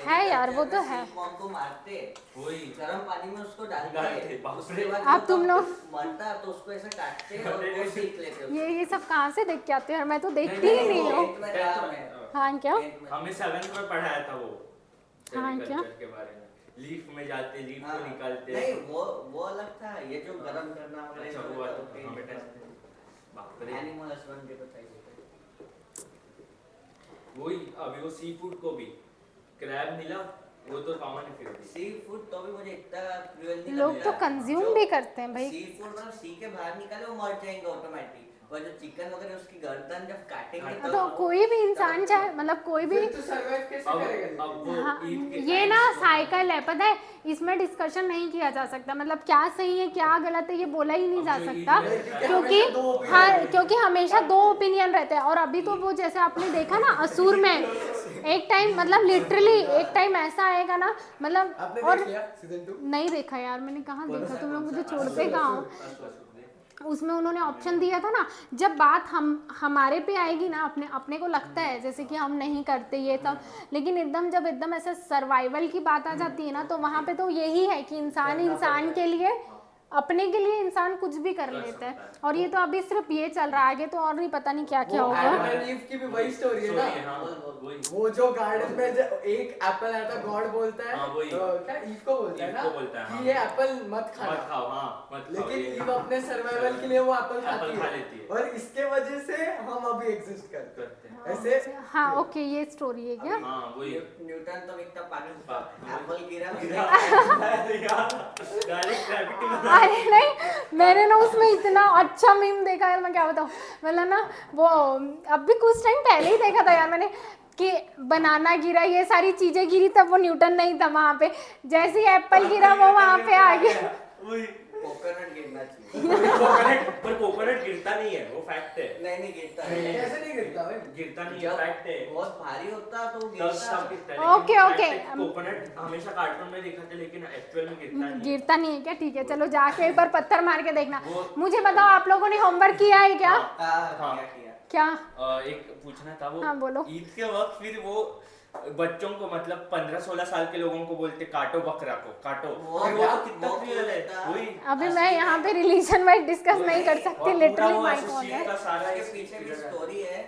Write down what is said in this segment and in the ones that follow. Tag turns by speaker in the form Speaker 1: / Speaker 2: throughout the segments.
Speaker 1: है यार, वो तो है।
Speaker 2: कॉर्न को मारते,
Speaker 3: वही
Speaker 2: गर्म पानी में उसको डालते, उसके बाद
Speaker 1: अब तुम लोग
Speaker 2: मरता तो उसको ऐसे काटते और वो सीख लेते।
Speaker 1: ये सब कहाँ से देख के आते हो यार, मैं तो देखती ही नहीं हूँ। हाँ क्या?
Speaker 3: हमें 7th में पढ़ाया था वो
Speaker 1: हाँ क्या?
Speaker 3: सेरिकल्चर के बारे में, लीफ में जाते, लीफ को निकालते।
Speaker 2: नहीं वो अलग था, ये जो गरम करना वगैरह।
Speaker 3: अच्छा वो हमें टेस्ट बाप रे।
Speaker 2: एनिमल हस्बेंड्री बताइए।
Speaker 3: वही अभी वो सी फूड को भी क्रैब मिला, वो तो कॉमन है फिर भी।
Speaker 2: सी फूड तो भी मुझे इतना क्रूएल नहीं
Speaker 1: लोग तो कंज्यूम भी करते हैं भाई।
Speaker 2: सी फूड मतलब सी के बाहर निकाले वो मर जाएंगे ऑटोमेटिक, पर जो चिकन वगैरह उसकी गर्दन जब काटेंगे
Speaker 1: तो कोई भी इंसान चाहे, मतलब कोई भी
Speaker 4: तो सर्वाइव कैसे करेगा?
Speaker 1: हाँ, ये ना साइकिल है, पता है, इसमें डिस्कशन नहीं किया जा सकता, मतलब क्या सही है क्या गलत है ये बोला ही नहीं जा सकता, क्योंकि हाँ, क्योंकि हमेशा दो ओपिनियन रहते हैं। और अभी तो वो जैसे आपने देखा ना असुर में, एक टाइम मतलब लिटरली एक टाइम ऐसा आएगा ना, मतलब
Speaker 4: आपने
Speaker 1: और
Speaker 4: देख लिया सीजन 2?
Speaker 1: नहीं देखा यार मैंने, कहाँ देखा, तुम लोग मुझे छोड़ते कहाँ हो। उसमें उन्होंने ऑप्शन दिया था ना, जब बात हमारे पे आएगी ना, अपने को लगता है जैसे कि हम नहीं करते ये सब, लेकिन जब एकदम ऐसे सर्वाइवल की बात आ जाती है ना, तो वहाँ पे तो यही है कि इंसान के लिए, अपने के लिए इंसान कुछ भी कर लेता है। और ये तो अभी सिर्फ ये चल रहा है, आगे तो और नहीं पता नहीं क्या क्या होगा।
Speaker 4: एडम एंड ईव की भी वही स्टोरी है ना, वो जो गार्डन में जो एक एप्पल आता है, गॉड बोलता है क्या ईव को बोलता है ना कि ये एप्पल मत खाना, लेकिन ईव अपने सर्वाइवल के लिए वो एप्पल खाती है, और इसके वजह से हम अभी एग्जिस्ट करते हैं ऐसे।
Speaker 1: हाँ ओके, ये स्टोरी है क्या?
Speaker 3: हाँ वही
Speaker 2: न्यूटन तो इतना पानी एप्पल गिरा
Speaker 3: डायरेक्ट ग्रेविटी।
Speaker 1: अरे नहीं, मैंने ना उसमें इतना अच्छा मीम देखा है, मैं क्या बताऊँ, मतलब ना वो अभी कुछ टाइम पहले ही देखा था यार मैंने, कि बनाना गिरा, ये सारी चीजें गिरी, तब वो न्यूटन नहीं था वहाँ पे, जैसे ही एप्पल गिरा वो वहाँ पे आ गया।
Speaker 2: कोकोनट गिरना चाहिए।
Speaker 3: पर कोकोनट गिरता नहीं है, वो फैक्ट है।
Speaker 2: नहीं गिरता।
Speaker 4: कैसे नहीं गिरता भाई?
Speaker 3: गिरता नहीं है, फैक्ट है।
Speaker 2: बहुत भारी होता तो
Speaker 3: गिरता है।
Speaker 1: ओके
Speaker 3: कोकोनट हमेशा कार्टून में देखा था, लेकिन एक्चुअल में
Speaker 1: गिरता नहीं है क्या? ठीक है, चलो जाके एक बार पत्थर मार के देखना। मुझे बताओ, आप लोगों ने होमवर्क किया है क्या? क्या
Speaker 3: एक पूछना था, वो
Speaker 1: हाँ बोलो।
Speaker 3: ईद के वक्त फिर वो बच्चों को, मतलब 15-16 साल के लोगों को बोलते काटो बकरा को, काटो। वो तो कितना रियल है। वही
Speaker 1: अभी मैं यहाँ पे रिलीजन वाइज डिस्कस नहीं कर सकती, लिटरली माइक ऑन है।
Speaker 2: का सारा के पीछे की स्टोरी है,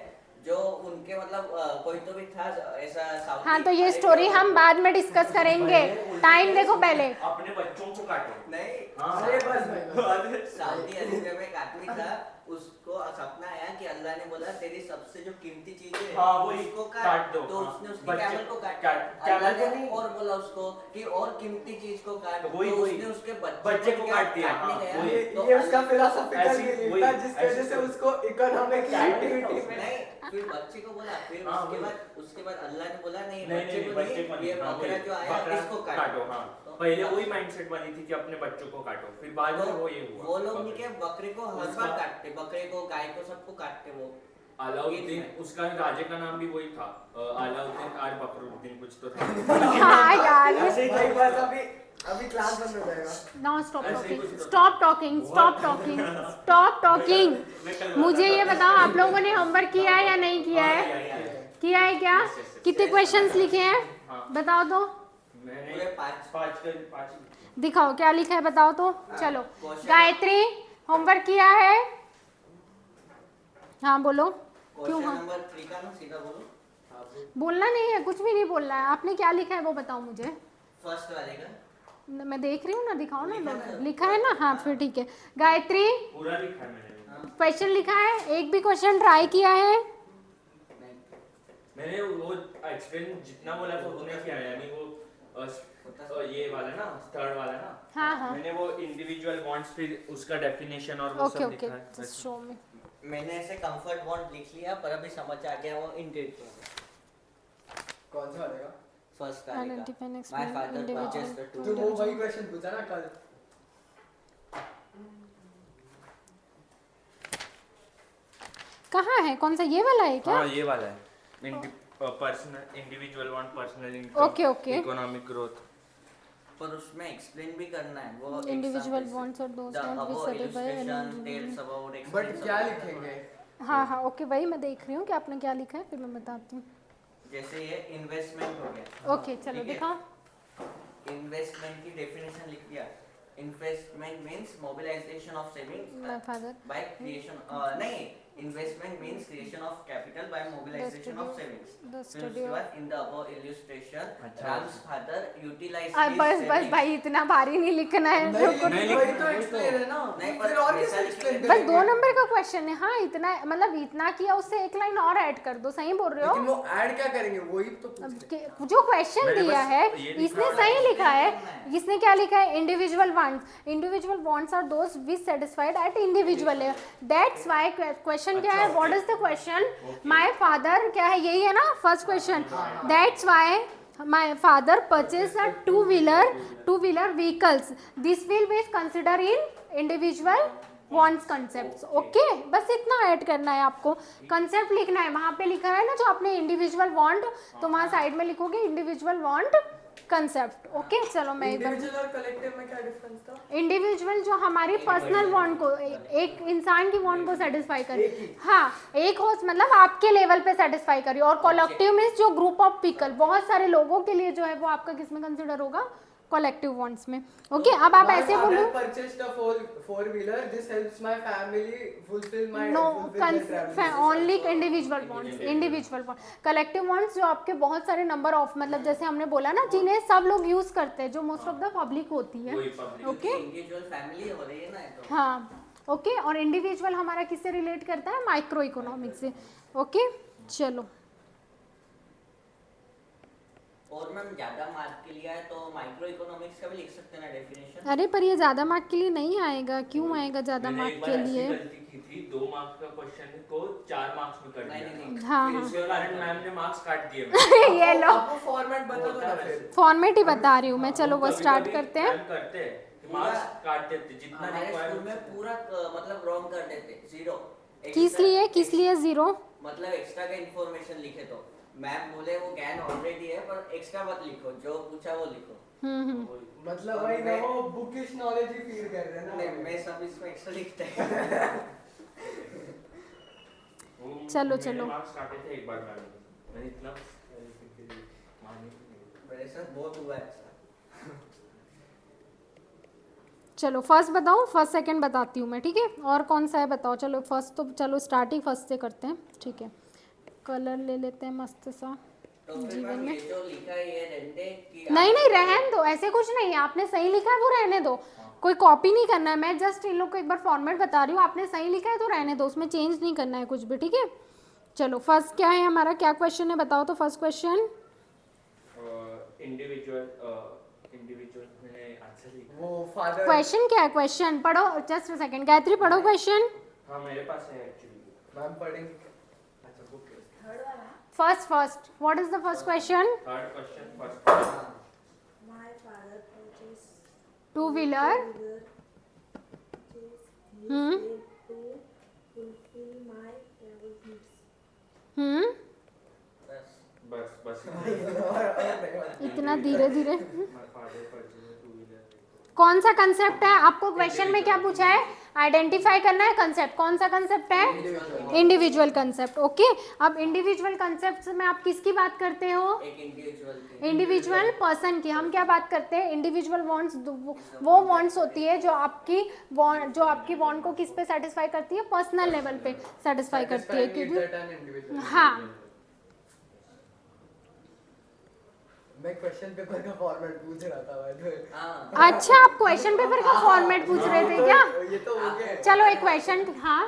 Speaker 2: जो उनके मतलब कोई तो भी था ऐसा।
Speaker 1: हाँ तो ये स्टोरी हम बाद में डिस्कस करेंगे, टाइम देखो पहले।
Speaker 3: अपने बच्चों को काटो।
Speaker 2: नहीं, सऊदी अरेबिया में एक आदमी था, उसको सपना आया कि अल्लाह ने बोला तेरी सबसे जो कीमती चीज है उसको काट दो, तो उसने उसके कैमल को काटा। अल्लाह ने और बोला उसको कि और कीमती चीज को काट, तो उसने उसके बच्चे को काट दिया।
Speaker 4: ये उसका फिलॉसफिकल बिलीफ था, जिस वजह से उसको इकोनॉमिक एक्टिविटी में
Speaker 2: नहीं, फिर बच्चे को बोला, फिर उसके बाद अल्लाह ने बोला नहीं बच्चे को नहीं, ये बकरा जो आया इसको काटो।
Speaker 3: पहले वही माइंडसेट बनी थी कि अपने बच्चों को काटो, फिर बाद में वो ये हुआ।
Speaker 2: वो लोग नहीं के बकरे को हर बार काटते, बकरे को गाय को सबको काटते। वो
Speaker 3: अलाउद्दीन, उसका राजे का नाम भी वही था, अलाउद्दीन और बकरुद्दीन कुछ तो था।
Speaker 1: हाँ यार,
Speaker 4: ऐसे ही कई बार अभी क्लास बंद हो जाएगा।
Speaker 1: No stop talking. मुझे ये बताओ, आप लोगों ने होमवर्क किया है या नहीं किया है? किया है क्या? कितने क्वेश्चंस लिखे हैं बताओ तो।
Speaker 3: मैंने 5
Speaker 1: दिखाओ क्या लिखा है, बताओ तो। चलो गायत्री, होमवर्क किया है? हाँ बोलो। क्यों? हाँ
Speaker 2: नंबर 3 का ना सीधा बोलो।
Speaker 1: बोलना नहीं है, कुछ भी नहीं बोलना है। आपने क्या लिखा है वो बताओ मुझे।
Speaker 2: फर्स्ट वाले का
Speaker 1: मैं देख रही हूँ ना, दिखाओ ना। लिखा है ना? हाँ फिर ठीक है। गायत्री,
Speaker 3: पूरा लिखा है मैंने।
Speaker 1: क्वेश्चन लिखा है? एक भी क्वेश्चन ट्राई किया है?
Speaker 3: मैंने वो एक्सप्लेन जितना बोला था उतने किया है, यानी वो ये वाला ना, थर्ड वाला ना।
Speaker 1: हाँ।
Speaker 3: मैंने वो इंडिविजुअल बॉन्ड्स, फिर उसका डेफिनेशन और वो सब लिखा है।
Speaker 1: जस्ट शो मी।
Speaker 2: मैंने ऐसे कंफर्ट बॉन्ड लिख लिया, पर अभी समझ आ गया वो इंडिविजुअल।
Speaker 4: कौन सा वाला?
Speaker 2: फर्स्ट वाले
Speaker 1: identify and
Speaker 2: my
Speaker 1: explain
Speaker 2: father
Speaker 1: individual.
Speaker 2: Purchased the
Speaker 4: तो वो वही क्वेश्चन पूछा ना कल।
Speaker 1: कहाँ है? कौन सा? ये वाला है क्या?
Speaker 3: हाँ ये वाला है। Personal individual want personal income,
Speaker 1: okay
Speaker 3: economic growth.
Speaker 2: पर उसमें एक्सप्लेन भी करना है वो
Speaker 1: इंडिविजुअल वांट्स और दोस्त नॉट बी सेटिस्फाइड।
Speaker 4: बट क्या लिखेंगे?
Speaker 1: हाँ ओके, वही मैं देख रही हूँ कि आपने क्या लिखा है, फिर मैं बताती हूँ।
Speaker 2: जैसे ये इन्वेस्टमेंट हो गया,
Speaker 1: ओके चलो
Speaker 2: ठीक है?
Speaker 1: दिखाओ।
Speaker 2: इन्वेस्टमेंट की डेफिनेशन लिख दिया। Investment means mobilisation of savings
Speaker 1: My father.
Speaker 2: By creation नहीं, investment means creation of capital by mobilisation of savings.
Speaker 1: The
Speaker 2: फिर
Speaker 1: study
Speaker 2: उसके
Speaker 1: of-
Speaker 2: बाद इन द अबव इलस्ट्रेशन राम्स फादर यूटिलाइज
Speaker 1: बस भाई इतना भारी नहीं लिखना है।
Speaker 4: नहीं वही तो एक्सप्लेन है ना।
Speaker 2: नहीं,
Speaker 4: फिर
Speaker 2: पर
Speaker 4: और
Speaker 2: वैसा
Speaker 4: कैसे
Speaker 2: लिखेंगे
Speaker 4: एक्सप्लेन
Speaker 2: तो-
Speaker 1: बस 2 नंबर का क्वेश्चन है। हाँ इतना मतलब इतना किया, उससे एक लाइन और ऐड कर दो। सही बोल रहे हो।
Speaker 4: लेकिन वो ऐड क्या करेंगे वही तो पूछ रहे हैं।
Speaker 1: जो क्वेश्चन
Speaker 3: मैंने
Speaker 1: दिया
Speaker 3: बस
Speaker 1: है
Speaker 3: ये लिखा
Speaker 1: इसने
Speaker 3: है,
Speaker 1: सही लिखा है।
Speaker 2: करना है।
Speaker 1: इसने क्या लिखा है? Individual wants. Individual wants are those which satisfied at individual level. That's why question क्या है? What is the question? My father क्या है? यही है ना first question. That's why my father purchased a two wheeler vehicles. This will be considered in individual wants concepts. Okay बस इतना add करना है आपको। कंसेप्ट लिखना है, वहां पे लिखा है ना जो आपने इंडिविजुअल वांट, तो वहां साइड में लिखोगे इंडिविजुअल वांट कंसेप्ट। ओके चलो मैं एक बार।
Speaker 4: इंडिविजुअल और कलेक्टिव में क्या डिफरेंस था?
Speaker 1: इंडिविजुअल जो हमारी पर्सनल वांट को, एक इंसान की वांट को सेटिस्फाई करे। हाँ एक हो मतलब आपके लेवल पे सेटिस्फाई करिए। और कलेक्टिव मींस जो ग्रुप ऑफ पीपल, बहुत सारे लोगों के लिए जो है वो आपका किस में कंसिडर होगा? कलेक्टिव वांट्स में। ओके अब आप ऐसे बोलो।
Speaker 4: Purchased a four wheeler, this helps my family fulfil my
Speaker 1: no only individual wants. Individual want, collective wants जो आपके बहुत सारे नंबर ऑफ, मतलब जैसे हमने बोला ना जिन्हें सब लोग यूज करते हैं, जो मोस्ट ऑफ द पब्लिक होती है। ओके
Speaker 2: इंडिविजुअल फैमिली हो रही है ना ये तो।
Speaker 1: हाँ ओके। और इंडिविजुअल हमारा किससे रिलेट करता है? माइक्रो इकोनॉमिक्स से। ओके चलो।
Speaker 2: और मैम ज्यादा मार्क के लिए है तो माइक्रो इकोनॉमिक्स का भी लिख सकते हैं ना डेफिनेशन।
Speaker 1: अरे पर ये ज्यादा मार्क के लिए नहीं आएगा। क्यों आएगा ज्यादा
Speaker 3: मैंने
Speaker 1: मार्क
Speaker 3: एक बार
Speaker 1: के
Speaker 3: ऐसी
Speaker 1: लिए?
Speaker 3: गलती की थी, 2 मार्क्स का क्वेश्चन को 4 मार्क्स में कर
Speaker 2: नहीं
Speaker 3: दिया।
Speaker 2: नहीं नहीं,
Speaker 1: हाँ
Speaker 3: फिर
Speaker 1: हाँ
Speaker 3: उसके कारण मैम ने मार्क्स काट दिए मेरे।
Speaker 1: ये लो
Speaker 4: आपको फॉर्मेट बता दो ना फिर।
Speaker 1: फॉर्मेट ही बता रही हूँ मैं। चलो वो स्टार्ट
Speaker 3: कभी-कभी
Speaker 1: करते हैं।
Speaker 3: मैम करते हैं कि मार्क्स काट देते जितना
Speaker 2: हमारे स्कूल
Speaker 3: रिक्वायर्ड
Speaker 2: में पूरा मतलब रॉन्ग कर देते, जीरो।
Speaker 1: किस लिए जीरो?
Speaker 2: मतलब एक्स्ट्रा का इंफॉर्मेशन लिखे तो मैम बोले वो ज्ञान ऑलरेडी है पर एक्स्ट्रा मत लिखो, जो पूछा वो लिखो।
Speaker 4: मतलब वही ना, वो बुकिश नॉलेज ही फील कर रहे हैं ना।
Speaker 2: नहीं मैं सब इसमें एक्स्ट्रा लिखते हैं।
Speaker 1: चलो।
Speaker 3: मार्क्स काटे थे एक बार मैम ने। मैंने इतना मानी नहीं।
Speaker 2: मेरे साथ बहुत हुआ है ऐसा।
Speaker 1: चलो फर्स्ट बताऊँ? फर्स्ट सेकंड बताती हूँ मैं, ठीक है? और कौन सा है बताओ। चलो फर्स्ट तो चलो स्टार्टिंग फर्स्ट से करते हैं, ठीक है? कलर ले लेते हैं मस्त सा
Speaker 2: तो फिर
Speaker 1: जीवन
Speaker 2: मैम
Speaker 1: में।
Speaker 2: ये जो लिखा है ये रहने कि
Speaker 1: नहीं रहने दो, ऐसे कुछ नहीं है। आपने सही लिखा है वो रहने दो, कोई कॉपी नहीं करना है। मैं जस्ट इन लोग को एक बार फॉर्मेट बता रही हूँ। आपने सही लिखा है तो रहने दो, उसमें चेंज नहीं करना है कुछ भी, ठीक है? चलो फर्स्ट क्या है हमारा, क्या क्वेश्चन है बताओ तो। फर्स्ट क्वेश्चन
Speaker 3: इंडिविजुअल मैंने आंसर लिखा।
Speaker 4: वो फादर।
Speaker 1: क्वेश्चन क्या है? क्वेश्चन पढ़ो, जस्ट अ सेकंड। गायत्री पढ़ो क्वेश्चन।
Speaker 3: हाँ मेरे पास है एक्चुअली।
Speaker 4: मैम पढ़ेंगे। अच्छा book
Speaker 1: first what is the first question?
Speaker 3: Third question first.
Speaker 5: My father purchased
Speaker 1: two wheeler
Speaker 5: to fulfill my travel needs.
Speaker 3: बस
Speaker 1: इतना धीरे धीरे।
Speaker 3: My father purchased a 2-wheeler vehicle.
Speaker 1: कौन सा कंसेप्ट है? आपको क्वेश्चन में क्या पूछा है? आइडेंटिफाई करना है कंसेप्ट। कौन सा कंसेप्ट है? Individual concept. ओके अब इंडिविजुअल कंसेप्ट में आप किसकी बात करते हो?
Speaker 2: एक
Speaker 1: इंडिविजुअल पर्सन की। हम क्या बात करते हैं? इंडिविजुअल वांट्स, वो वांट्स होती है जो आपकी वांट को किस पे सेटिस्फाई करती है? पर्सनल लेवल पे सेटिस्फाई करती है। क्योंकि हाँ
Speaker 4: मैं क्वेश्चन पेपर का फॉर्मेट पूछ रहा था भाई।
Speaker 2: हाँ
Speaker 1: अच्छा आप क्वेश्चन पेपर का फॉर्मेट पूछ रहे थे क्या?
Speaker 4: ये तो हो गया।
Speaker 1: चलो एक क्वेश्चन, हाँ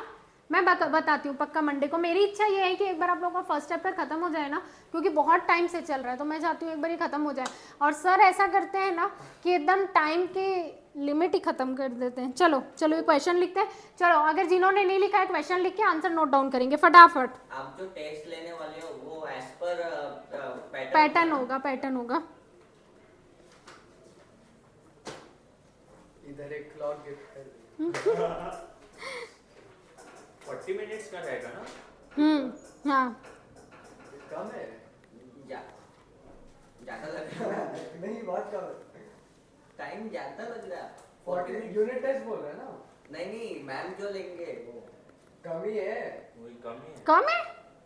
Speaker 1: मैं बताती हूँ पक्का मंडे को। मेरी इच्छा ये है कि एक बार आप लोगों का फर्स्ट चैप्टर खत्म हो जाए ना, क्योंकि बहुत टाइम से चल रहा है, तो मैं चाहती हूँ एक बार ये खत्म हो जाए। और सर ऐसा करते हैं ना कि एकदम टाइम की लिमिट ही खत्म कर देते हैं। चलो ये क्वेश्चन लिखते हैं। चलो अगर जिन्होंने नहीं लिखा है क्वेश्चन लिख के आंसर नोट डाउन करेंगे फटाफट।
Speaker 2: आप जो टेस्ट लेने वाले हो वो एज पर
Speaker 1: पैटर्न होगा।
Speaker 4: इधर एक क्लॉक गिफ्ट कर
Speaker 3: 40 मिनट्स का रहेगा ना?
Speaker 1: हाँ
Speaker 4: कम है।
Speaker 2: ज्यादा लग रहा है।
Speaker 4: नहीं बहुत कम है।
Speaker 2: टाइम ज्यादा लग रहा है।
Speaker 4: 40 यूनिट टेस्ट बोल रहे हैं ना।
Speaker 2: नहीं मैम जो लेंगे वो
Speaker 4: कम ही है।
Speaker 3: वही कम ही है।
Speaker 1: कम है?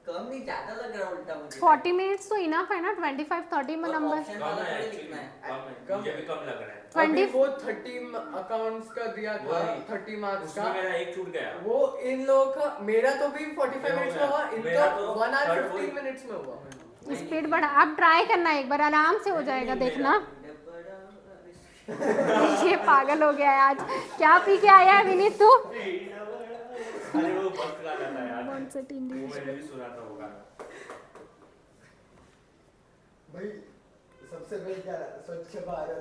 Speaker 2: कम नहीं ज्यादा लग रहा उल्टा मुझे
Speaker 1: 40 मिनट्स तो इनफ है ना 25-30 में
Speaker 2: और
Speaker 1: नंबर
Speaker 2: option
Speaker 3: कम
Speaker 2: वाला
Speaker 3: है
Speaker 2: थोड़ी
Speaker 3: एक्चुअली,
Speaker 2: लिखना है
Speaker 3: कम है, मुझे भी कम लग रहा है।
Speaker 4: 20
Speaker 1: 20
Speaker 4: वो 30 अकाउंट्स का दिया था,
Speaker 3: वही।
Speaker 4: 30 मार्क्स
Speaker 3: उसमें
Speaker 4: का।
Speaker 3: मेरा एक छूट गया।
Speaker 4: वो इन लोगों का, मेरा तो भी 45
Speaker 3: हो
Speaker 4: मिनट्स में
Speaker 3: गया।
Speaker 4: हुआ,
Speaker 3: मेरा
Speaker 4: इनका
Speaker 3: तो
Speaker 4: 1 hour
Speaker 3: third
Speaker 4: 15 मिनट्स में हुआ।
Speaker 1: स्पीड बढ़ा, आप ट्राई करना एक बार, आराम से हो जाएगा,
Speaker 3: नहीं,
Speaker 1: देखना।
Speaker 2: मेरा
Speaker 1: ये पागल हो गया है आज, क्या पी के आया है विनीत तू?
Speaker 3: अरे वो मस्त गाना था यार,
Speaker 1: कौन सा टीम
Speaker 3: वो मैंने भी सुना था वो गाना।
Speaker 6: भाई सबसे पहले क्या स्वच्छ भारत,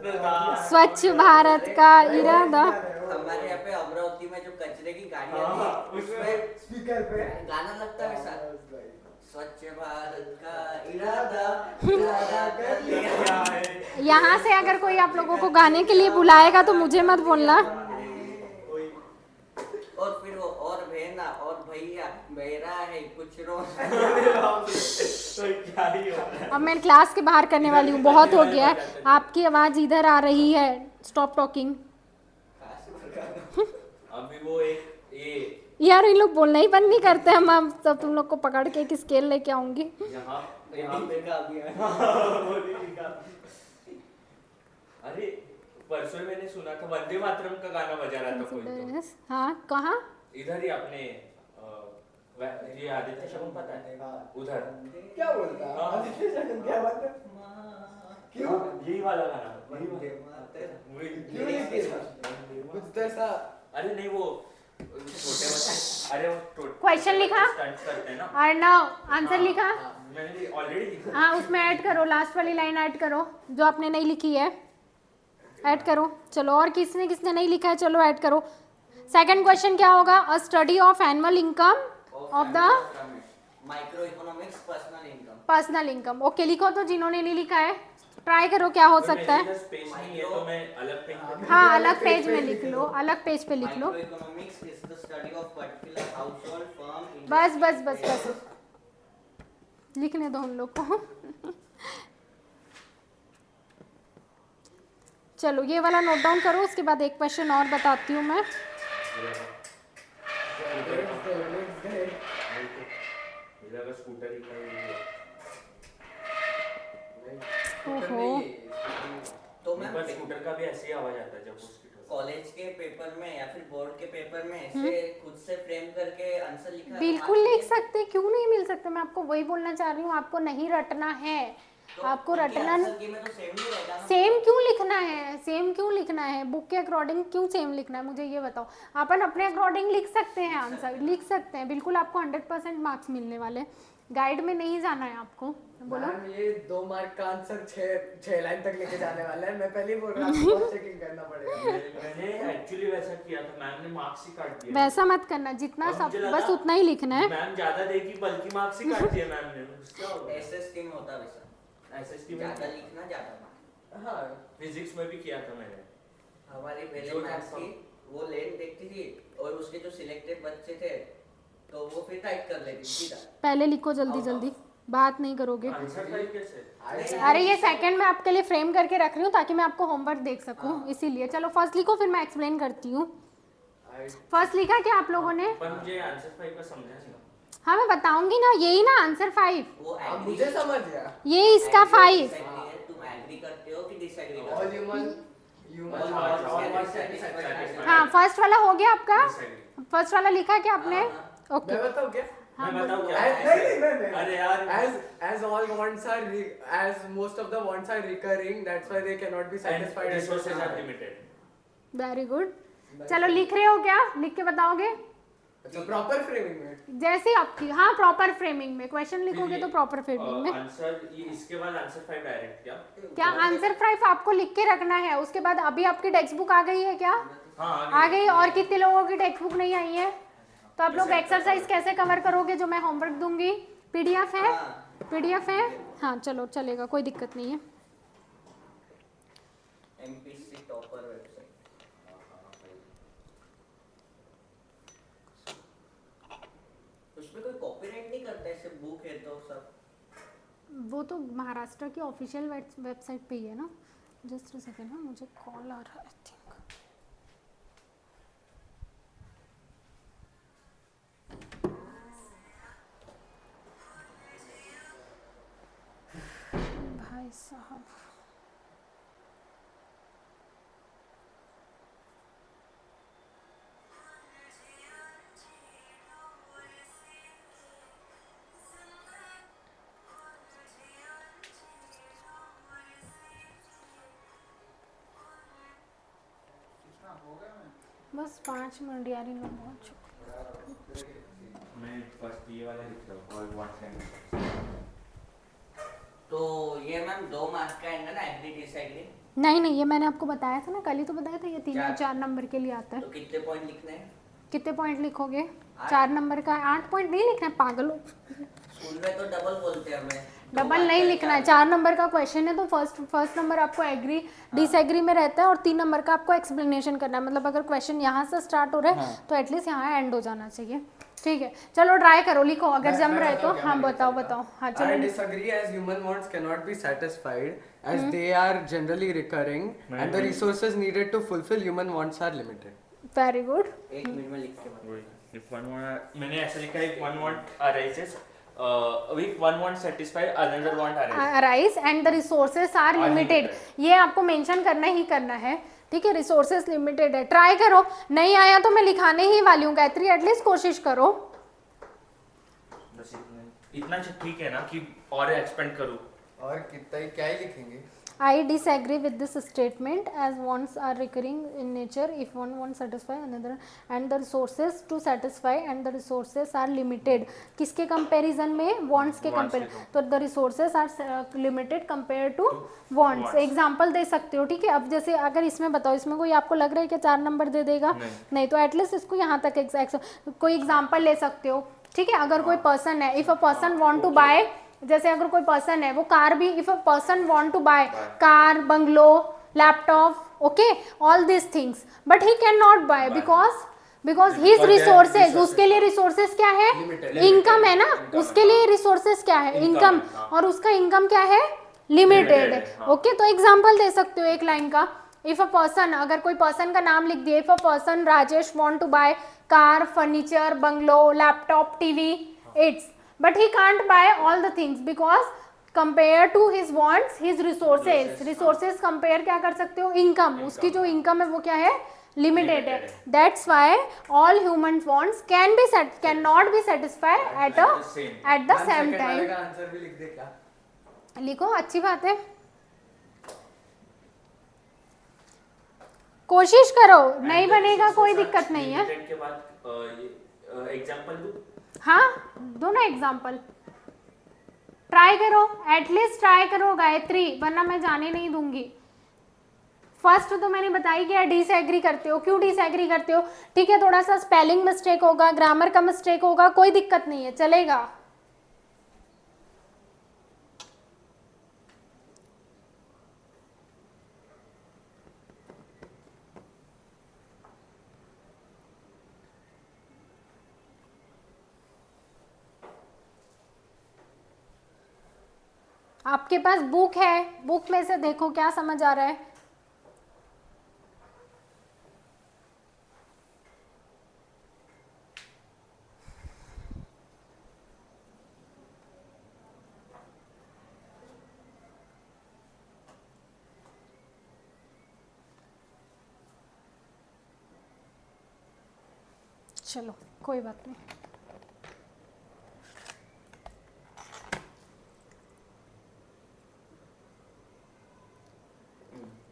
Speaker 1: स्वच्छ भारत का इरादा।
Speaker 2: हमारे यहाँ पे अमरावती में जो कचरे की गाड़ियाँ थी उसमें
Speaker 6: स्पीकर पे
Speaker 2: गाना लगता है वैसा,
Speaker 6: बस भाई।
Speaker 2: स्वच्छ भारत का इरादा इरादा कर लिया
Speaker 3: क्या है?
Speaker 1: यहाँ से अगर कोई आप लोगों को गाने के लिए बुलाएगा तो मुझे मत बोलना।
Speaker 2: और फिर वो और बहना और भैया मेरा है कुछ रो
Speaker 3: तो क्या ही हो रहा है?
Speaker 1: अब मैं क्लास के बाहर करने वाली हूँ, बहुत हो गया है, आपकी आवाज़ इधर आ रही है, स्टॉप टॉकिंग।
Speaker 3: अभी वो एक ये
Speaker 1: यार इन लोग बोलना ही बंद नहीं करते, हम सब तुम लोग को पकड़ के एक स्केल लेके आऊंगी।
Speaker 3: यहाँ
Speaker 2: पे का भी है
Speaker 3: अरे परसों मैंने सुना था वंदे मातरम का गाना बजा रहा था कोई तो।
Speaker 1: हाँ कहाँ?
Speaker 3: इधर ही अपने ये आदित्य शर्मा पता है उधर
Speaker 6: क्या बोलता है?
Speaker 3: हाँ।
Speaker 6: आदित्य शर्मा क्या बात है? क्यों?
Speaker 3: यही वाला गाना वही
Speaker 6: क्यों नहीं किया?
Speaker 4: कुछ तो ऐसा,
Speaker 3: अरे नहीं वो छोटे बच्चे, अरे वो
Speaker 1: Question लिखा?
Speaker 3: स्टंट्स करते हैं ना।
Speaker 1: अर्णव आंसर
Speaker 3: हाँ,
Speaker 1: लिखा?
Speaker 3: मैंने ऑलरेडी लिखा।
Speaker 1: हाँ उसमें ऐड करो, लास्ट वाली लाइन ऐड करो जो आपने नहीं लिखी है, ऐड करो। चलो और किसने किसने नहीं लिखा है, चलो ऐड करो। सेकंड क्वेश्चन क्या होगा? अ study of annual income of the
Speaker 2: micro economics
Speaker 1: personal income. Okay लिखो तो, जिन्होंने नहीं लिखा है ट्राई करो क्या हो सकता है।
Speaker 3: स्पेस नहीं है तो मैं अलग पेज पे
Speaker 1: हाँ अलग पेज में लिख लो, अलग पेज पे लिख लो।
Speaker 2: Microeconomics is the study of particular household firm
Speaker 1: बस बस बस बस लिखने दो उन लोग को। चलो ये वाला नोट डाउन करो, उसके बाद एक क्वेश्चन और बताती हूँ मैं।
Speaker 3: स्कूटर ही
Speaker 1: ओहो
Speaker 2: तो मैं
Speaker 3: पर स्कूटर का भी ऐसे ही आवाज आता है जब वो स्किट होता
Speaker 2: कॉलेज के पेपर में या फिर बोर्ड के पेपर में ऐसे खुद से फ्रेम करके आंसर लिखा है।
Speaker 1: बिल्कुल लिख सकते, क्यों नहीं मिल सकते? मैं आपको वही बोलना चाह रही हूँ, आपको नहीं रटना है,
Speaker 2: तो
Speaker 1: आपको
Speaker 2: उनके
Speaker 1: रटना
Speaker 2: आंसर की में तो सेम ही रहेगा ना।
Speaker 1: सेम क्यों लिखना है? सेम क्यों लिखना है? बुक के अकॉर्डिंग क्यों सेम लिखना है? मुझे ये बताओ। अपन अपने अकॉर्डिंग लिख सकते हैं, आंसर लिख सकते हैं, बिल्कुल आपको 100% मार्क्स मिलने वाले। गाइड में नहीं जाना है आपको। बोलो
Speaker 4: मैम ये 2 मार्क का आंसर 6 लाइन तक लेके जाने वाला है, मैं पहले ही बोल रहा हूँ बहुत चेकिंग करना पड़ेगा।
Speaker 3: मैंने एक्चुअली वैसा किया था, मैम ने मार्क्स ही काट दिए।
Speaker 1: वैसा मत करना, जितना
Speaker 3: और
Speaker 1: सब
Speaker 3: मुझे लगा
Speaker 1: बस उतना ही लिखना है।
Speaker 3: मैम ज्यादा देगी बल्कि मार्क्स ही काट दिए मैम ने। क्या होगा?
Speaker 2: एसएसटी में होता वैसा,
Speaker 3: एसएसटी में
Speaker 2: ज्यादा लिखना ज्यादा मार्क्स।
Speaker 4: हाँ
Speaker 3: फिजिक्स में भी किया था मैंने।
Speaker 2: हमारी पहले
Speaker 3: जो
Speaker 2: मैथ्स की वो लेन देखती थी और उसके जो सिलेक्टेड बच्चे थे तो वो फिर टाइप कर लेती सीधा।
Speaker 1: पहले लिखो जल्दी जल्दी, बात नहीं करोगे।
Speaker 3: आंसर टाइप कैसे?
Speaker 1: अरे ये सेकंड में आपके लिए फ्रेम करके रख रही हूँ ताकि मैं आपको होमवर्क देख सकूँ, इसीलिए। चलो फर्स्ट लिखो फिर मैं एक्सप्लेन करती हूँ। फर्स्ट लिखा क्या आप लोगों ने?
Speaker 3: पर मुझे आंसर टाइप का समझा नहीं।
Speaker 1: हाँ मैं बताऊंगी ना, यही ना आंसर 5,
Speaker 2: वो
Speaker 4: अब
Speaker 2: एग्री
Speaker 4: मुझे समझ गया।
Speaker 1: ये इसका 5।
Speaker 2: तुम एग्री करते हो कि डिसएग्री
Speaker 4: ऑल
Speaker 2: करते
Speaker 4: ह्यूमन
Speaker 1: हाँ फर्स्ट वाला हो गया आपका? फर्स्ट वाला लिखा क्या आपने? ओके
Speaker 4: मैं बताऊँ क्या?
Speaker 3: मैं बताऊं क्या?
Speaker 6: नहीं।
Speaker 3: अरे यार
Speaker 4: as all wants are as most of the wants are recurring, that's why they cannot be satisfied at the
Speaker 3: resources
Speaker 4: same
Speaker 3: are
Speaker 4: time.
Speaker 3: limited।
Speaker 1: Very good. चलो लिख रहे हो क्या? लिख के बताओगे?
Speaker 4: अच्छा प्रॉपर फ्रेमिंग में
Speaker 1: जैसे आपकी, हाँ प्रॉपर फ्रेमिंग में क्वेश्चन लिखोगे तो प्रॉपर फ्रेमिंग में।
Speaker 3: आंसर ये इसके बाद आंसर 5 डायरेक्ट
Speaker 1: क्या आंसर 5 आपको लिख के रखना है? उसके बाद अभी आपकी टेक्स्ट बुक आ गई है क्या?
Speaker 3: हाँ
Speaker 1: आ गई। और कितने लोगों की टेक्स्ट बुक नहीं आई है? तो आप लोग एक्सरसाइज कैसे कवर करोगे जो मैं होमवर्क दूंगी? पीडीएफ है? पीडीएफ है? हाँ चलो चलेगा, कोई दिक्कत नहीं है।
Speaker 2: MPC topper website. उसमें कोई कॉपीराइट नहीं करता, ऐसे बुक है तो सब।
Speaker 1: वो तो महाराष्ट्र की ऑफिशियल वेबसाइट पे ही है ना। जस्ट अ सेकेंड, ना मुझे कॉल आ रहा है। साहब। बस 5 मिनट यार, इन लोग बहुत शुक्र।
Speaker 3: मैं फर्स्ट ये वाला लिख रहा हूँ और व्हाट्सएप।
Speaker 2: तो ये मैम 2 मार्क का है ना, एग्री डिसएग्री?
Speaker 1: नहीं नहीं, ये मैंने आपको बताया था ना, कल ही तो बताया था, ये 3 या 4 नंबर के लिए आता है।
Speaker 2: तो कितने पॉइंट लिखने हैं?
Speaker 1: कितने पॉइंट लिखोगे? 4 नंबर का 8 पॉइंट नहीं लिखना है, पागल हो।
Speaker 2: स्कूल में तो डबल बोलते हैं हमें।
Speaker 1: डबल नहीं लिखना है, 4 नंबर का क्वेश्चन है तो फर्स्ट नंबर आपको एग्री डिसएग्री में रहता है और 3 नंबर का आपको एक्सप्लेनेशन करना है। मतलब अगर क्वेश्चन यहाँ से स्टार्ट हो रहा है तो एटलीस्ट यहाँ एंड हो जाना चाहिए। ठीक है, चलो ट्राई करो, लिखो अगर जम रहे तो। हाँ बताओ। हाँ चलो।
Speaker 4: I disagree as human wants cannot be satisfied as they are generally recurring and the resources needed to fulfill human wants are limited.
Speaker 1: Very good.
Speaker 2: 1 minute में लिख के बताओ।
Speaker 3: If one want, मैंने ऐसा लिखा है, if one want arises, if one want satisfy, another want
Speaker 1: arise and the resources are limited। ये आपको मेंशन करना ही करना है, ठीक है। रिसोर्सेज लिमिटेड है, ट्राई करो। नहीं आया तो मैं लिखाने ही वाली हूँ गायत्री, एटलीस्ट कोशिश करो।
Speaker 3: इतना ठीक है ना कि और एक्सपेंड करूँ।
Speaker 4: और कितना ही क्या ही लिखेंगे।
Speaker 1: I disagree with this statement as wants are recurring in nature if one wants satisfy another and the resources to satisfy and the resources are limited। किसके कंपैरिजन में? wants के कंपेयर। तो the resources are limited compared to wants। Example दे सकते हो, ठीक है। अब जैसे अगर इसमें बताओ, इसमें कोई आपको लग रहा है कि 4 नंबर दे देगा? नहीं तो एटलीस्ट इसको यहाँ तक कोई एग्जाम्पल ले सकते हो, ठीक है। अगर कोई पर्सन है, if a person want to buy, जैसे अगर कोई पर्सन है वो कार भी, if a person want to buy car, bungalow, laptop, okay, all this things, but he can not buy because his resources, उसके लिए रिसोर्सेज क्या है? इनकम है ना, उसके लिए रिसोर्सेज क्या है? इनकम, और उसका इनकम क्या है? लिमिटेड है, ओके। तो एग्जाम्पल दे सकते हो एक लाइन का। इफ अ पर्सन, अगर कोई पर्सन का नाम लिख दिए, if a person Rajesh want to buy car, furniture, bungalow, laptop, TV, it's, but he can't buy all the things because compared to his wants, his resources compare क्या कर सकते हो? इनकम, उसकी जो इनकम है वो क्या है? लिमिटेड है। That's why all human wants cannot be satisfied at the same time।
Speaker 4: का आंसर भी लिख दे क्या?
Speaker 1: लिखो, अच्छी बात है, कोशिश करो, नहीं बनेगा कोई दिक्कत नहीं है।
Speaker 3: के बाद एग्जांपल दूं?
Speaker 1: हाँ दो ना एग्जाम्पल, ट्राई करो, एटलीस्ट ट्राई करो गायत्री, वरना मैं जाने नहीं दूंगी। फर्स्ट तो मैंने बताई कि डिसएग्री करते हो, क्यों डिसएग्री करते हो? ठीक है, थोड़ा सा स्पेलिंग मिस्टेक होगा, ग्रामर का मिस्टेक होगा, कोई दिक्कत नहीं है, चलेगा। आपके पास बुक है, बुक में से देखो क्या समझ आ रहा है। चलो कोई बात नहीं।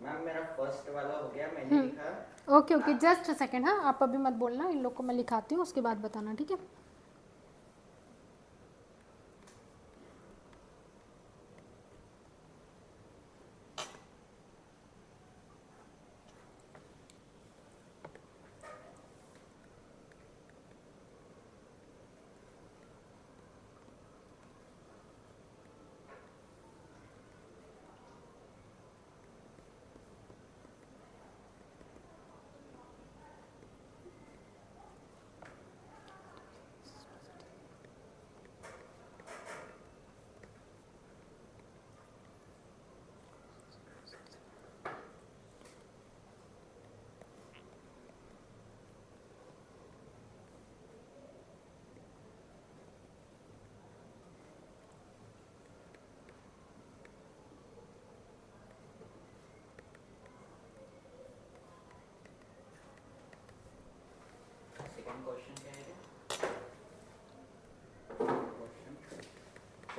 Speaker 2: मैम मेरा फर्स्ट वाला हो गया, मैंने लिखा।
Speaker 1: ओके जस्ट सेकंड, हाँ आप अभी मत बोलना, इन लोग को मैं लिखाती हूँ, उसके बाद बताना, ठीक है।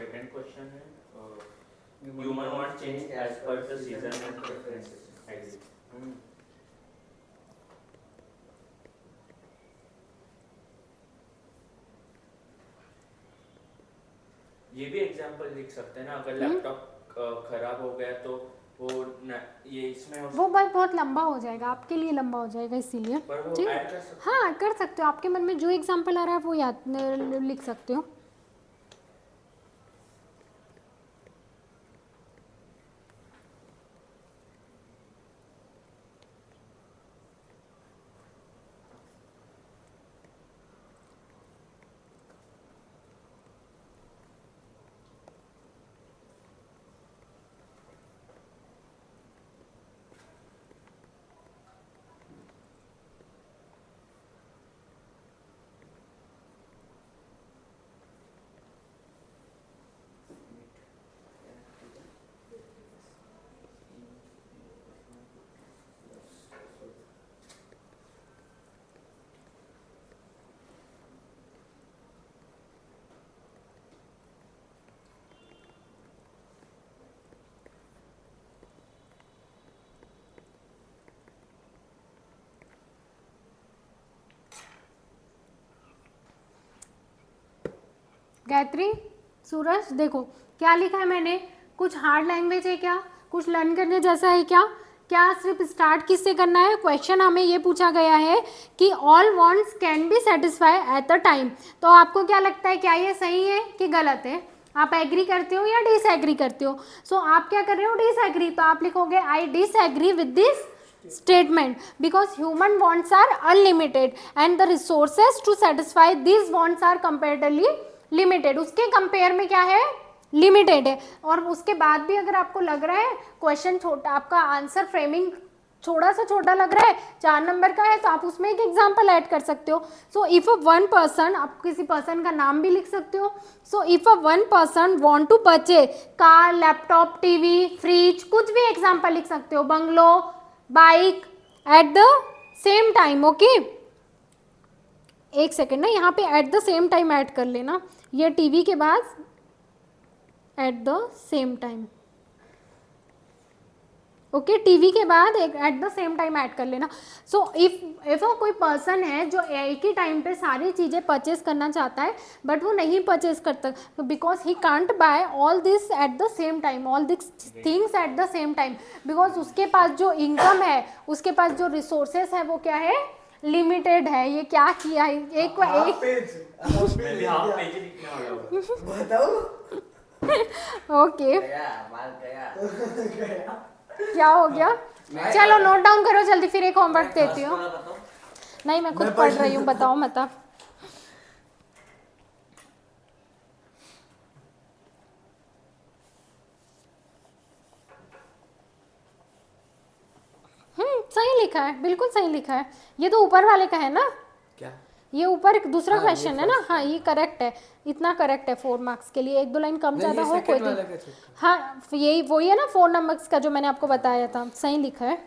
Speaker 3: सेकंड क्वेश्चन है human want change as per the season and preferences agree. ये भी एग्जांपल लिख सकते हैं ना, अगर लैपटॉप खराब हो गया तो वो ये इसमें
Speaker 1: वो बात बहुत लंबा हो जाएगा, आपके लिए लंबा हो जाएगा, इसीलिए ठीक है। हाँ कर सकते हो, आपके मन में जो एग्जांपल आ रहा है वो याद लिख सकते हो। गायत्री, सूरज, देखो क्या लिखा है मैंने, कुछ हार्ड लैंग्वेज है क्या, कुछ लर्न करने जैसा है क्या, क्या सिर्फ स्टार्ट किससे करना है। क्वेश्चन हमें ये पूछा गया है कि all wants can be satisfy eight the time, तो आपको क्या लगता है, क्या ये सही है कि गलत है, आप एग्री करते हो या डिसएग्री करते हो। सो आप क्या कर रहे हो, डिसएग्री, तो आप लिखोगे आई disagree with this statement because human wants are unlimited and the resources to satisfy these wants are comparatively limited। उसके कंपेयर में क्या है, लिमिटेड है। और उसके बाद भी अगर आपको लग रहा है क्वेश्चन छोटा, आपका आंसर फ्रेमिंग थोड़ा सा छोटा लग रहा है, 4 नंबर का है, तो आप उसमें एक एग्जाम्पल ऐड कर सकते हो। So if a one person, आप किसी पर्सन का नाम भी लिख सकते हो। So if a one person want to purchase car, laptop, TV, fridge, कुछ भी एग्जाम्पल लिख सकते हो, bungalow, bike, at the same time. Okay, एक सेकेंड ना, यहाँ पे at the same time add कर लेना, ये टीवी के बाद at the same time. Okay, TV के बाद at the same time add कर लेना। सो इफ कोई पर्सन है जो एक ही टाइम पे सारी चीज़ें परचेज करना चाहता है बट वो नहीं परचेज करता, because he can't buy all this eight the same time, all this things at the same time, because उसके पास जो इनकम है, उसके पास जो रिसोर्सेस है वो क्या है, लिमिटेड है। ये क्या किया है, एक
Speaker 6: बताओ।
Speaker 1: ओके,
Speaker 2: गया।
Speaker 1: क्या हो गया, चलो नोट डाउन करो जल्दी, फिर एक होमवर्क देती हूँ। नहीं, मैं खुद पढ़ रही हूँ, बताओ मता। सही लिखा है, बिल्कुल सही लिखा है। ये तो ऊपर वाले का है ना,
Speaker 4: क्या
Speaker 1: ये ऊपर दूसरा क्वेश्चन है ना। हाँ, ये करेक्ट है, इतना करेक्ट है 4 मार्क्स के लिए, 1-2 लाइन कम ज़्यादा हो कोई नहीं। हाँ, यही वही है ना 4 नंबर्स का जो मैंने आपको बताया था, सही लिखा है।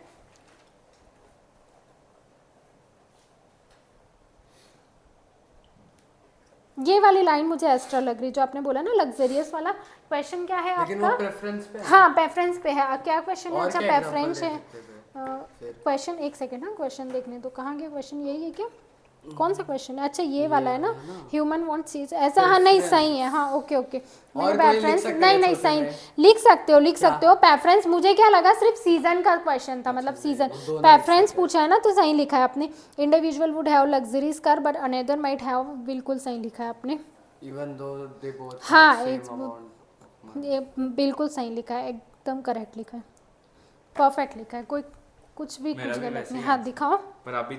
Speaker 1: ये वाली लाइन मुझे एक्स्ट्रा लग रही, जो आपने बोला ना लग्जरियस वाला। क्वेश्चन क्या है
Speaker 4: लेकिन
Speaker 1: आपका,
Speaker 4: वो प्रेफरेंस पे है।
Speaker 1: हाँ प्रेफरेंस पे है। क्या क्वेश्चन है,
Speaker 4: और
Speaker 1: अच्छा
Speaker 4: क्या
Speaker 1: प्रेफरेंस
Speaker 4: example
Speaker 1: है।
Speaker 4: दे सकते हैं?
Speaker 1: क्वेश्चन एक सेकेंड, हाँ क्वेश्चन देखने तो, कहाँ गया क्वेश्चन, यही है क्या, कौन सा क्वेश्चन है, अच्छा ये वाला है ना, ह्यूमन वांट्स चीज ऐसा। हाँ नहीं सही है, हाँ ओके ओके। मैंने प्रेफरेंस, नहीं सही लिख सकते हो, लिख सकते हो। प्रेफरेंस मुझे क्या लगा, सिर्फ सीजन का क्वेश्चन था, मतलब सीजन प्रेफरेंस पूछा है ना, तो सही लिखा है आपने। Individual would have luxuries car but another might have, बिल्कुल सही लिखा है आपने।
Speaker 4: इवन दो दे बोथ,
Speaker 1: हाँ ये बिल्कुल सही लिखा है, एकदम करेक्ट लिखा है, परफेक्ट लिखा है, कोई कुछ भी कुछ गलत नहीं। हाँ दिखाओ,
Speaker 3: पर अभी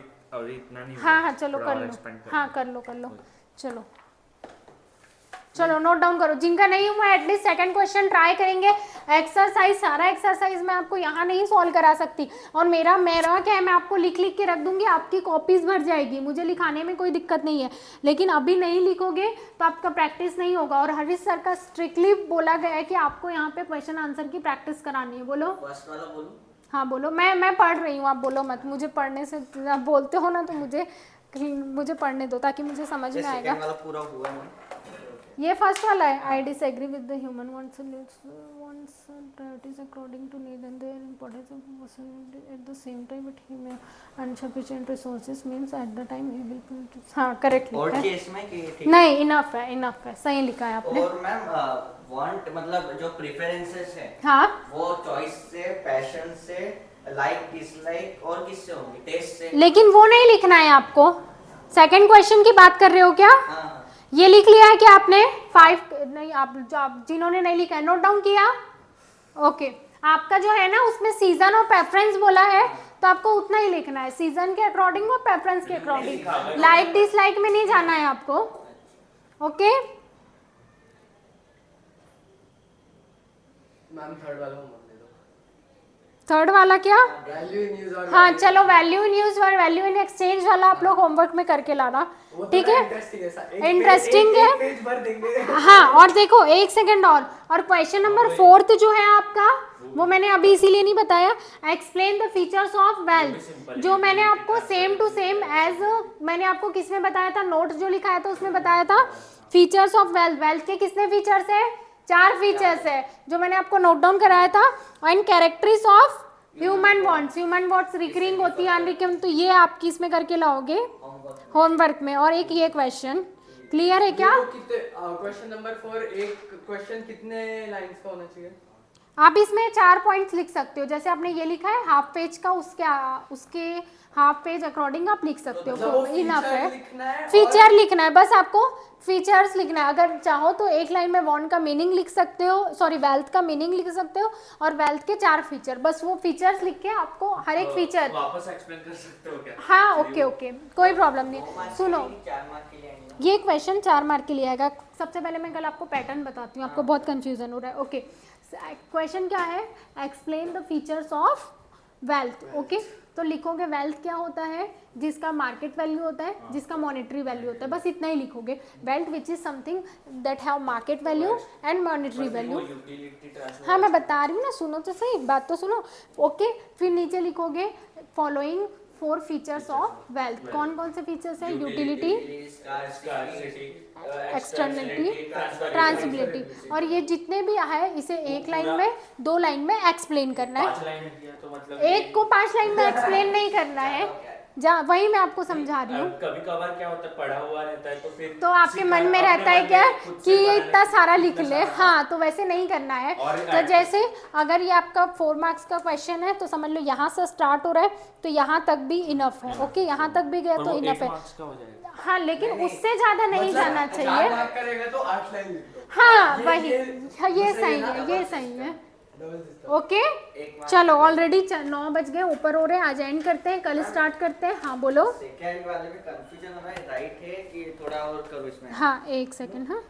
Speaker 3: इतना नहीं।
Speaker 1: हाँ चलो कर लो, हाँ कर लो चलो चलो नोट डाउन करो। जिनका नहीं हुआ एटलीस्ट सेकंड क्वेश्चन ट्राई करेंगे। एक्सरसाइज, सारा एक्सरसाइज मैं आपको यहाँ नहीं सॉल्व करा सकती, और मेरा क्या है, मैं आपको लिख के रख दूंगी, आपकी कॉपीज भर जाएगी, मुझे लिखाने में कोई दिक्कत नहीं है, लेकिन अभी नहीं लिखोगे तो आपका प्रैक्टिस नहीं होगा। और हरीश सर का स्ट्रिक्टली बोला गया है कि आपको यहाँ पे क्वेश्चन आंसर की प्रैक्टिस करानी है। बोलो,
Speaker 2: फर्स्ट वाला बोलूं?
Speaker 1: हाँ बोलो, मैं पढ़ रही हूँ, आप बोलो मत, मुझे पढ़ने से, आप बोलते हो ना तो मुझे पढ़ने दो ताकि मुझे समझ में आएगा।
Speaker 2: सेकंड वाला पूरा हुआ है।
Speaker 1: ये फर्स्ट वाला है, I disagree with the human wants priorities according to need and their importance at the same time but he में unsufficient resources means at the time he will. हाँ करेक्ट
Speaker 2: और
Speaker 1: लिखा है।
Speaker 2: केस में कि ठीक
Speaker 1: नहीं इनफ है, सही लिखा है आपने।
Speaker 2: और मैम वांट मतलब जो प्रेफरेंसेस है
Speaker 1: हाँ
Speaker 2: वो चॉइस से, पैशन से, लाइक डिसलाइक और किससे होंगी? टेस्ट से?
Speaker 1: लेकिन वो नहीं लिखना है आपको। सेकंड क्वेश्चन की बात कर रहे हो क्या?
Speaker 2: हाँ
Speaker 1: ये लिख लिया है क्या आपने? 5 नहीं, आप जिन्होंने नहीं लिखा है नोट डाउन किया? ओके आपका जो है ना उसमें सीजन और प्रेफरेंस बोला है तो आपको उतना ही लिखना है, सीजन के अकॉर्डिंग और प्रेफरेंस के अकॉर्डिंग, लाइक डिसलाइक में नहीं जाना है आपको। ओके
Speaker 4: मैम थर्ड वाला होमवर्क दे दो।
Speaker 1: थर्ड वाला क्या?
Speaker 4: वैल्यू इन यूज और
Speaker 1: हाँ चलो वैल्यू इन यूज और वैल्यू इन एक्सचेंज वाला आप लोग होमवर्क में करके लाना, ठीक है? इंटरेस्टिंग है।
Speaker 4: पेज भर देंगे।
Speaker 1: हाँ और देखो एक सेकंड और क्वेश्चन नंबर 4 जो है आपका वो मैंने अभी इसीलिए नहीं बताया, explain the features of wealth, जो मैंने आपको सेम टू सेम एज मैंने आपको किसमें बताया था, नोट जो लिखाया था उसमें बताया था फीचर्स ऑफ वेल्थ। वेल्थ के कितने फीचर्स है? 4 फीचर्स है जो मैंने आपको नोट डाउन कराया था। And characteristics of human wants recurring होती है अनरिकरिंग, तो ये आप किस में करके लाओगे? होमवर्क में। और एक ये क्वेश्चन क्लियर है क्या?
Speaker 4: क्वेश्चन नंबर 4 एक क्वेश्चन कितने लाइंस का होना चाहिए?
Speaker 1: आप इसमें 4 पॉइंट्स लिख सकते हो, जैसे आपने ये लिखा है हाफ पेज का, उसके हाफ पेज अकॉर्डिंग आप लिख सकते हो, इनफ है। फीचर लिखना है बस आपको, फीचर्स लिखना है। अगर चाहो तो एक लाइन में वांट का मीनिंग लिख सकते हो, सॉरी वेल्थ का मीनिंग लिख सकते हो और वेल्थ के 4 फीचर, बस वो फीचर्स लिख के आपको हर एक फीचर
Speaker 3: वापस एक्सप्लेन कर सकते हो क्या?
Speaker 1: हाँ ओके कोई प्रॉब्लम नहीं। सुनो
Speaker 2: 4 मार्क के लिए आएंगे।
Speaker 1: ये क्वेश्चन 4 मार्क के लिए आएगा। सबसे पहले मैं कल आपको पैटर्न बताती हूँ, आपको बहुत कंफ्यूजन हो रहा है। ओके क्वेश्चन क्या है? Explain the features of wealth. Okay तो लिखोगे वेल्थ क्या होता है? जिसका मार्केट वैल्यू होता है, जिसका मॉनेटरी वैल्यू होता है, बस इतना ही लिखोगे। Wealth which is something that have market value and monetary value. हाँ मैं बता रही हूँ ना, सुनो तो सही, बात तो सुनो। ओके फिर नीचे लिखोगे फॉलोइंग 4 फीचर्स ऑफ वेल्थ। कौन कौन से फीचर्स हैं? Utility, externality, transferability. और ये जितने भी है इसे एक लाइन में 2 लाइन में एक्सप्लेन करना है।
Speaker 3: 5 लाइन दिया तो मतलब
Speaker 1: एक को 5 लाइन में एक्सप्लेन नहीं करना है, वही मैं आपको समझा रही हूँ।
Speaker 3: कभी कभार क्या होता है पढ़ा हुआ रहता है तो फिर
Speaker 1: तो आपके मन में रहता है क्या कि ये इतना सारा लिख ले, हाँ तो वैसे नहीं करना है। तो जैसे अगर ये आपका 4 मार्क्स का क्वेश्चन है तो समझ लो यहाँ से स्टार्ट हो रहा है तो यहाँ तक भी इनफ है। ओके यहाँ तक भी गया तो इनफ है। हाँ लेकिन उससे ज्यादा नहीं जाना चाहिए।
Speaker 4: करेगा तो 8 लाइन लिख दो।
Speaker 1: हाँ वही, ये सही है, ये सही है। ओके चलो ऑलरेडी 9 बज गए, ऊपर हो रहे हैं, आज एंड करते हैं, कल स्टार्ट करते हैं। हाँ बोलो।
Speaker 2: सेकंड वाले में कंफ्यूजन हो रहा है, राइट है कि थोड़ा और करो इसमें?
Speaker 1: हाँ एक सेकंड। हाँ